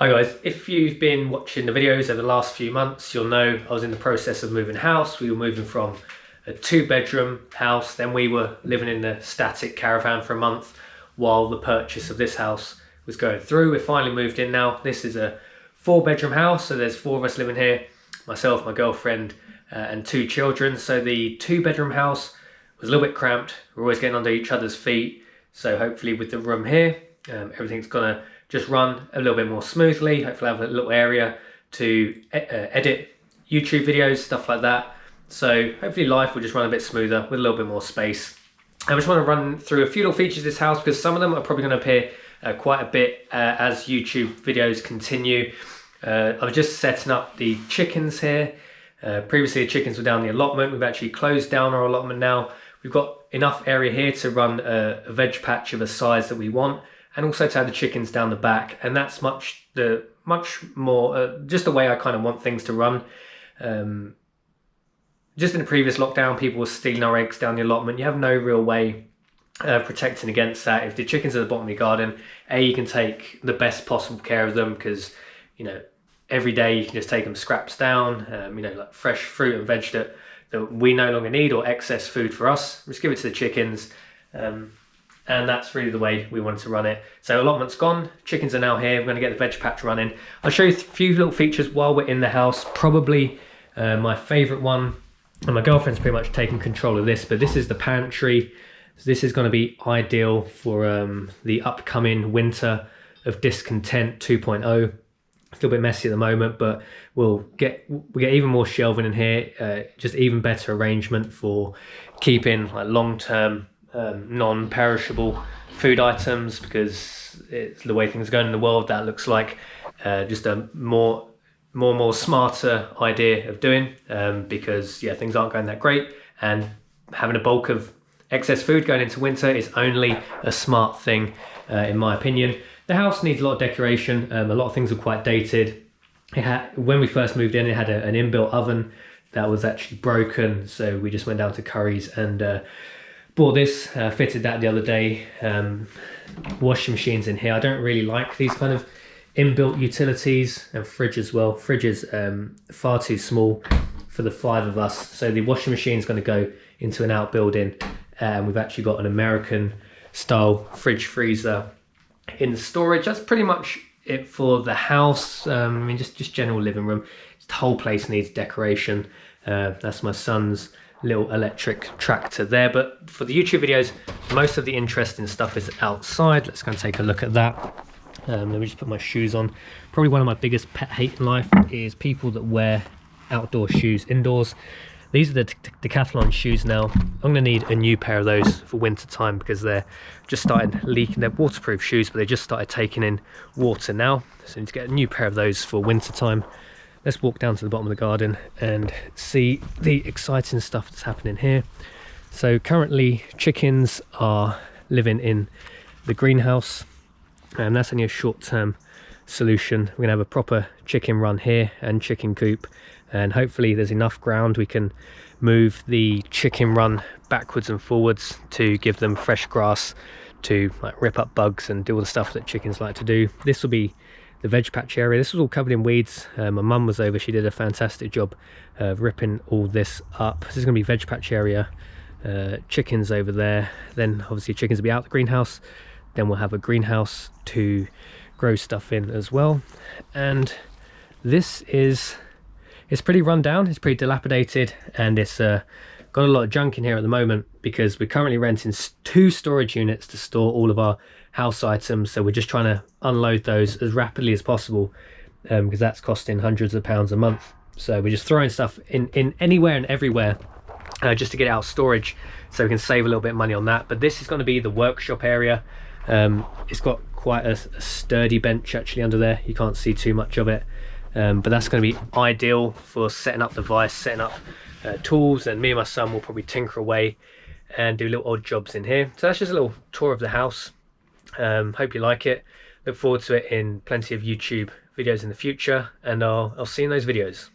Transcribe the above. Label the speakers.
Speaker 1: Hi guys, if you've been watching the videos over the last few months, you'll know I was in the process of moving house. We were moving from a 2-bedroom house, then we were living in the static caravan for a month while the purchase of this house was going through. We finally moved in now. This is a 4-bedroom house, so there's 4 of us living here, myself, my girlfriend, and 2 children. So the 2-bedroom house was a little bit cramped. We're always getting under each other's feet. So hopefully with the room here, everything's gonna just run a little bit more smoothly. Hopefully I have a little area to edit YouTube videos, stuff like that. So hopefully life will just run a bit smoother with a little bit more space. I just want to run through a few little features of this house because some of them are probably going to appear quite a bit as YouTube videos continue. I was just setting up the chickens here. Previously the chickens were down the allotment. We've actually closed down our allotment now. We've got enough area here to run a veg patch of a size that we want, and also to have the chickens down the back, and that's much more just the way I kind of want things to run. Just in the previous lockdown, people were stealing our eggs down the allotment. You have no real way of protecting against that. If the chickens are at the bottom of your garden, you can take the best possible care of them because, you know, every day you can just take them scraps down, you know, like fresh fruit and veg that we no longer need, or excess food for us. Just give it to the chickens. And that's really the way we wanted to run it. So allotment's gone, chickens are now here. We're gonna get the veg patch running. I'll show you a few little features while we're in the house. Probably my favorite one, and my girlfriend's pretty much taken control of this, but this is the pantry. So this is gonna be ideal for the upcoming winter of discontent 2.0. It's a little bit messy at the moment, but we'll get even more shelving in here, just even better arrangement for keeping like long-term non-perishable food items, because it's the way things are going in the world. That looks like just a more smarter idea of doing, because yeah, things aren't going that great, and having a bulk of excess food going into winter is only a smart thing, in my opinion. The house needs a lot of decoration. A lot of things are quite dated. When we first moved in, it had an inbuilt oven that was actually broken, so we just went down to Curry's and bought this, fitted that the other day. Washing machines in here. I don't really like these kind of inbuilt utilities, and fridge as well. Fridge is far too small for the 5 of us, so the washing machine is going to go into an outbuilding, and we've actually got an American style fridge freezer in storage. That's pretty much it for the house. I mean, just general living room. The whole place needs decoration. That's my son's little electric tractor there, but for the YouTube videos, most of the interesting stuff is outside. Let's go and take a look at that. Let me just put my shoes on. Probably one of my biggest pet hate in life is people that wear outdoor shoes indoors. These are the Decathlon shoes now. I'm gonna need a new pair of those for winter time because they're just starting leaking. They're waterproof shoes, but they just started taking in water now, so I need to get a new pair of those for winter time. Let's walk down to the bottom of the garden and see the exciting stuff that's happening here. So currently chickens are living in the greenhouse, and that's only a short-term solution. We're gonna have a proper chicken run here and chicken coop, and hopefully there's enough ground we can move the chicken run backwards and forwards to give them fresh grass to like rip up bugs and do all the stuff that chickens like to do. This will be the veg patch area. This was all covered in weeds. My mum was over, she did a fantastic job of ripping all this up. This is going to be veg patch area. Chickens over there, then obviously chickens will be out the greenhouse, then we'll have a greenhouse to grow stuff in as well. And this is, it's pretty run down, it's pretty dilapidated, and it's got a lot of junk in here at the moment because we're currently renting 2 storage units to store all of our house items. So we're just trying to unload those as rapidly as possible, because that's costing hundreds of pounds a month. So we're just throwing stuff in anywhere and everywhere, just to get it out of storage, so we can save a little bit of money on that. But this is going to be the workshop area. It's got quite a sturdy bench actually under there. You can't see too much of it, but that's going to be ideal for setting up the vise, setting up tools, and me and my son will probably tinker away and do little odd jobs in here. So that's just a little tour of the house. Hope you like it. Look forward to it in plenty of YouTube videos in the future, and I'll see you in those videos.